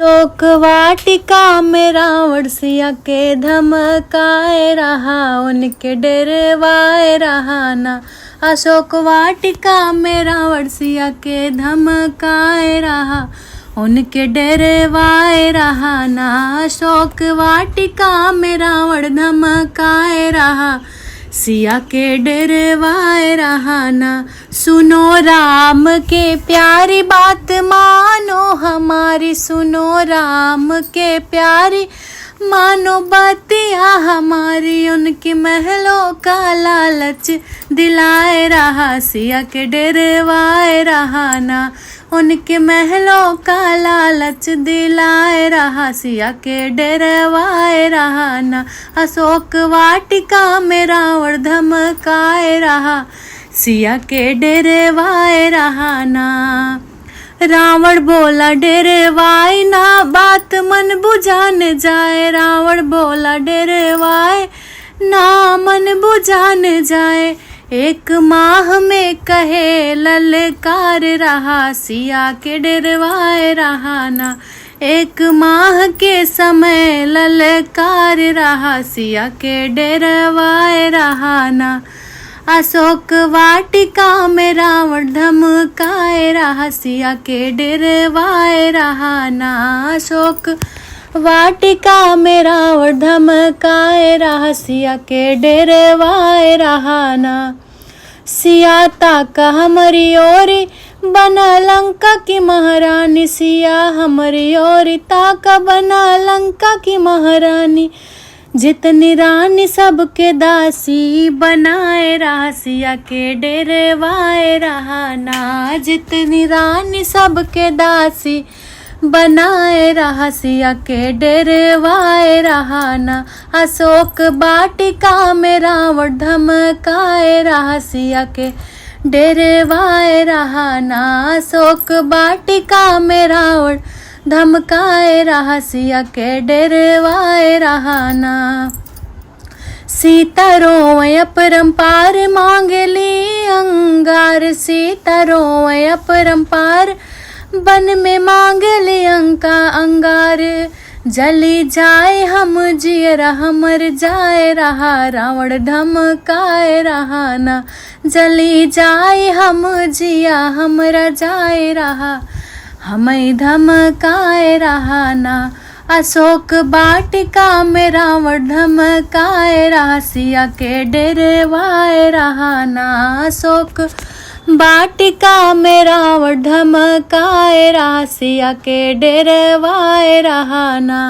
शोक वाटिका में रावण सिया के धमकाए रहा, उनके डरवाए रहा ना। अशोक वाटिका में रावण सिया के धमकाए रहा, उनके डरवाए रहा ना। अशोक वाटिका में रावण धमकाए रहा, सिया के डरवाए रहा ना। सुनो राम के प्यारी बात मानो हमारी, सुनो राम के प्यारी मानो बतिया हमारी। उनकी महलों का लालच दिलाए रहा, सिया के डरवाए रहा ना। उनके महलों का लालच दिलाए रहा, सिया के डरवाए रहा ना। अशोक वाटिका में रावण धमकाए रहा, सिया के डरवाए रहा ना। रावण बोला डरवाए ना, बात मन बुझान जाए। रावण बोला डरवाए ना, मन बुझान जाए। एक माह में कहे ललकार रहा, सिया के डरवाए रहा ना। एक माह के समय ललकार रहा, सिया के डरवाए रहा ना। अशोक वाटिका में रावण धमकाए रहा, सिया के डरवाए रहा ना। अशोक वाटिका में रावण धमकाए रहा, सिया के डरवाए रहा ना। सिया ताका हमारी ओरी बना लंका की महारानी, सिया हमारी ओरी ताका बना लंका की महारानी। जितनी रानी सबके दासी बनाए रहा, सिया के डरवाए रहा ना। जितनी रानी सबके दासी बनाए रहा, सिया के डरवाए रहा ना। अशोक वाटिका में रावण धमकाए रहा, सिया के डरवाए रहा ना। अशोक वाटिका में रावण धमकाए रहा, सिया के डरवाए रहा ना। सीता रोवै अपरंपार मांगली अंगार, सीता रोवै अपरंपार बन में मांगली अंगार। जली जाए हम जियरा हमर जाए रहा, रावण धमकाए रहा ना। जली जाए हम जिया हमरा जाए रहा, हमें धमकाए रहा ना। अशोक वाटिका में रावण धमकाए रहा, सिया के डरवाए रहा ना। अशोक वाटिका में रावण धमकाए रहा, सिया के डरवाए रहा ना।